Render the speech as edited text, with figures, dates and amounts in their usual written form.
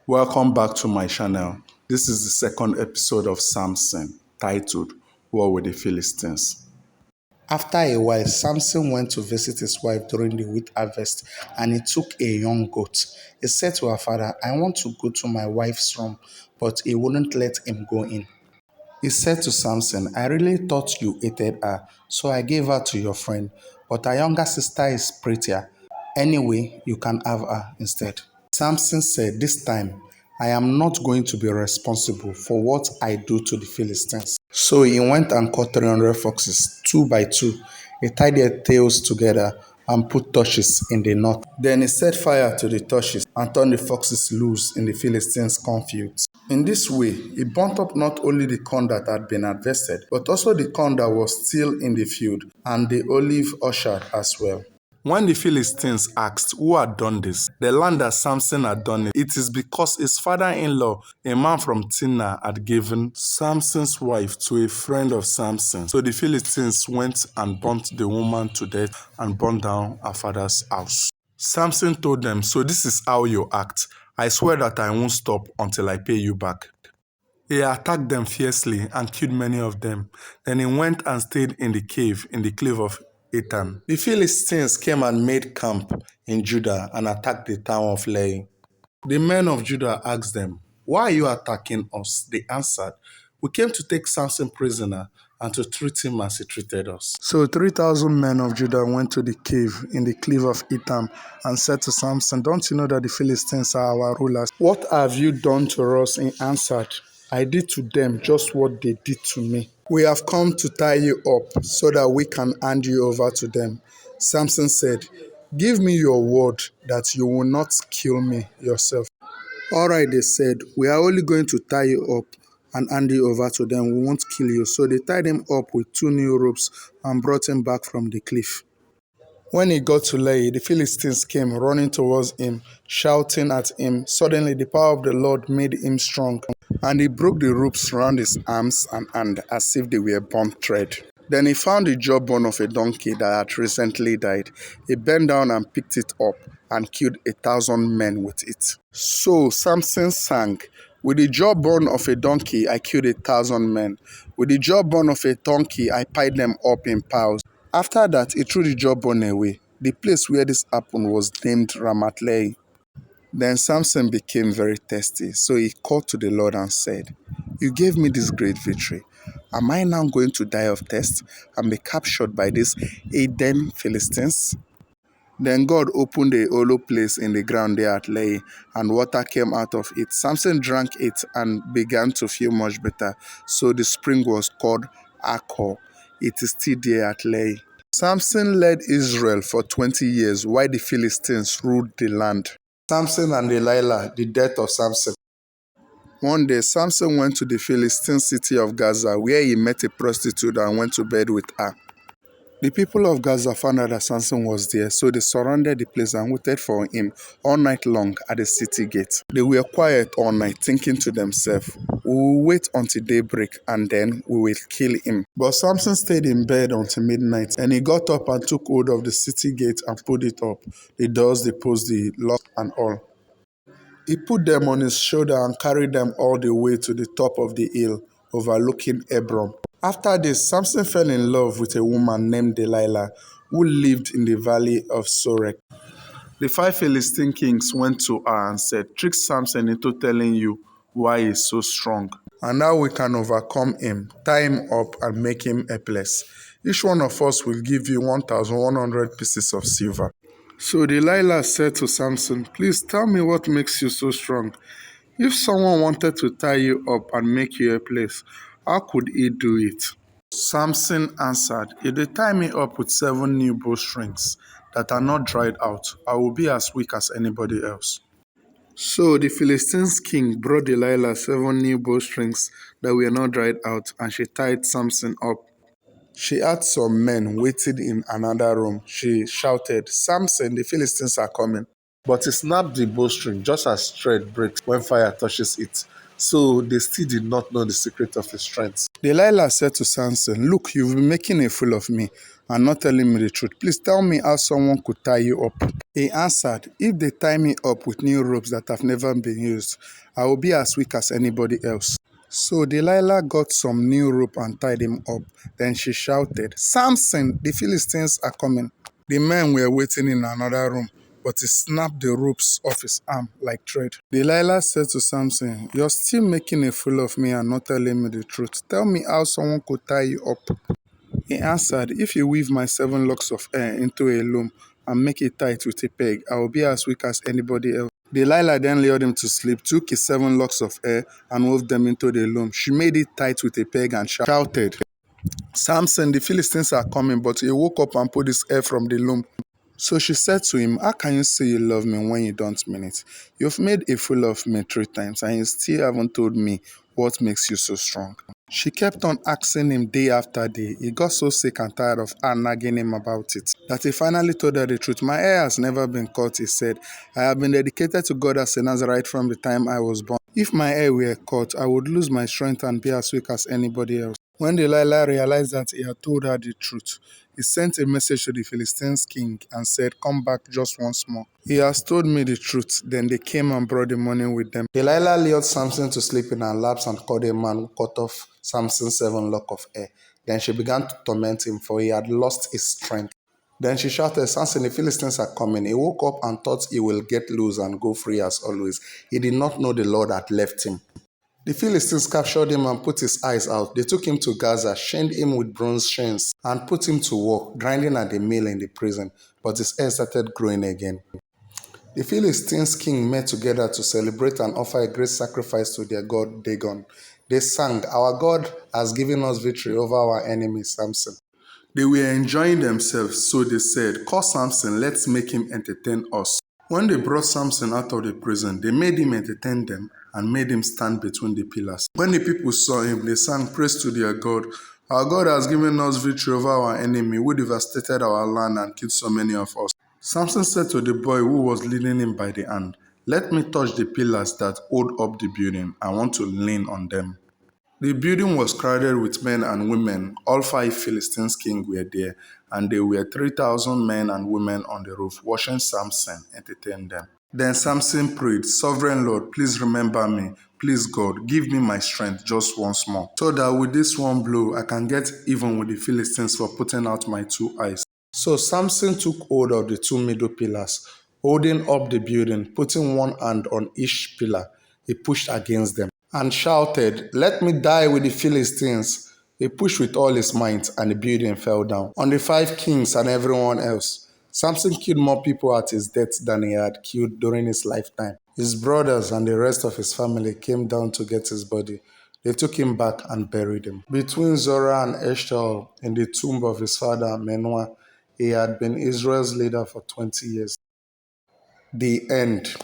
Welcome back to my channel. This is the second episode of Samson, titled War with the Philistines. After a while, Samson went to visit his wife during the wheat harvest, and he took a young goat. He said to her father, "I want to go to my wife's room," but he wouldn't let him go in. He said to Samson, "I really thought you hated her, so I gave her to your friend, but her younger sister is prettier. Anyway, you can have her instead." Samson said, "This time, I am not going to be responsible for what I do to the Philistines." So he went and caught 300 foxes, two by two. He tied their tails together and put torches in the knot. Then he set fire to the torches and turned the foxes loose in the Philistines' cornfields. In this way, he burnt up not only the corn that had been harvested, but also the corn that was still in the field, and the olive orchard as well. When the Philistines asked who had done this, the land that Samson had done it is because his father-in-law, a man from Timnah, had given Samson's wife to a friend of Samson. So the Philistines went and burnt the woman to death and burned down her father's house. Samson told them, "So this is how you act. I swear that I won't stop until I pay you back." He attacked them fiercely and killed many of them. Then he went and stayed in the cliff of Etam. The Philistines came and made camp in Judah and attacked the town of Lehi. The men of Judah asked them, "Why are you attacking us?" They answered, "We came to take Samson prisoner and to treat him as he treated us." So 3,000 men of Judah went to the cave in the cliff of Etam and said to Samson, "Don't you know that the Philistines are our rulers? What have you done to us?" He answered, "I did to them just what they did to me. We have come to tie you up so that we can hand you over to them." Samson said, "Give me your word that you will not kill me yourself." "All right," they said, "we are only going to tie you up and hand you over to them. We won't kill you." So they tied him up with two new ropes and brought him back from the cliff. When he got to Lehi, the Philistines came running towards him, shouting at him. Suddenly the power of the Lord made him strong, and he broke the ropes around his arms and hand as if they were burnt thread. Then he found the jawbone of a donkey that had recently died. He bent down and picked it up and killed 1,000 men with it. So Samson sang, "With the jawbone of a donkey I killed 1,000 men. With the jawbone of a donkey I piled them up in piles." After that, he threw the jawbone away. The place where this happened was named Ramat Lehi. Then Samson became very thirsty, so he called to the Lord and said, "You gave me this great victory. Am I now going to die of thirst and be captured by these Eden Philistines?" Then God opened a hollow place in the ground there at Lehi, and water came out of it. Samson drank it and began to feel much better. So the spring was called Achor. It is still there at Lehi. Samson led Israel for 20 years while the Philistines ruled the land. Samson and Delilah, the death of Samson. One day, Samson went to the Philistine city of Gaza, where he met a prostitute and went to bed with her. The people of Gaza found out that Samson was there, so they surrounded the place and waited for him all night long at the city gate. They were quiet all night, thinking to themselves, "We will wait until daybreak and then we will kill him." But Samson stayed in bed until midnight, and he got up and took hold of the city gate and put it up, the doors, the posts, the lock, and all. He put them on his shoulder and carried them all the way to the top of the hill overlooking Hebron. After this, Samson fell in love with a woman named Delilah who lived in the valley of Sorek. The 5 Philistine kings went to her and said, "Trick Samson into telling you why he is so strong. And now we can overcome him, tie him up, and make him helpless. Each one of us will give you 1,100 pieces of silver." So Delilah said to Samson, "Please tell me what makes you so strong. If someone wanted to tie you up and make you helpless, how could he do it?" Samson answered, "If they tie me up with 7 new bowstrings that are not dried out, I will be as weak as anybody else." So the Philistines' king brought Delilah 7 new bowstrings that were not dried out, and she tied Samson up. She had some men waiting in another room. She shouted, "Samson, the Philistines are coming." But he snapped the bowstring just as thread breaks when fire touches it. So they still did not know the secret of his strength. Delilah said to Samson, "Look, you've been making a fool of me and not telling me the truth. Please tell me how someone could tie you up." He answered, "If they tie me up with new ropes that have never been used, I will be as weak as anybody else." So Delilah got some new rope and tied him up. Then she shouted, "Samson, the Philistines are coming." The men were waiting in another room, but he snapped the ropes off his arm like thread. Delilah said to Samson, "You're still making a fool of me and not telling me the truth. Tell me how someone could tie you up." He answered, "If you weave my 7 locks of hair into a loom and make it tight with a peg, I will be as weak as anybody else." Delilah then lured him to sleep, took his 7 locks of hair and wove them into the loom. She made it tight with a peg and shouted, "Samson, the Philistines are coming," but he woke up and pulled his hair from the loom. So she said to him, "How can you say you love me when you don't mean it? You've made a fool of me 3 times and you still haven't told me what makes you so strong." She kept on asking him day after day. He got so sick and tired of her nagging him about it that he finally told her the truth. "My hair has never been cut," he said. "I have been dedicated to God as a Nazarite from the time I was born. If my hair were cut, I would lose my strength and be as weak as anybody else." When Delilah realized that he had told her the truth, he sent a message to the Philistines king and said, "Come back just once more. He has told me the truth." Then they came and brought the money with them. Delilah lured Samson to sleep in her laps and called a man who cut off Samson's 7 locks of hair. Then she began to torment him, for he had lost his strength. Then she shouted, "Samson, the Philistines are coming." He woke up and thought he will get loose and go free as always. He did not know the Lord had left him. The Philistines captured him and put his eyes out. They took him to Gaza, chained him with bronze chains, and put him to work, grinding at the mill in the prison. But his hair started growing again. The Philistines' king met together to celebrate and offer a great sacrifice to their god Dagon. They sang, "Our God has given us victory over our enemy Samson." They were enjoying themselves, so they said, "Call Samson, let's make him entertain us." When they brought Samson out of the prison, they made him entertain them and made him stand between the pillars. When the people saw him, they sang praise to their God. "Our God has given us victory over our enemy who devastated our land and killed so many of us." Samson said to the boy who was leading him by the hand, "Let me touch the pillars that hold up the building. I want to lean on them." The building was crowded with men and women. All 5 Philistines kings were there, and there were 3,000 men and women on the roof watching Samson entertain them. Then Samson prayed, "Sovereign Lord, please remember me. Please, God, give me my strength just once more, so that with this one blow I can get even with the Philistines for putting out my 2 eyes." So Samson took hold of the 2 middle pillars, holding up the building, putting one hand on each pillar. He pushed against them and shouted, "Let me die with the Philistines." He pushed with all his might, and the building fell down on the 5 kings and everyone else. Samson killed more people at his death than he had killed during his lifetime. His brothers and the rest of his family came down to get his body. They took him back and buried him. Between Zorah and Eshtaol, in the tomb of his father Manoah, he had been Israel's leader for 20 years. The end.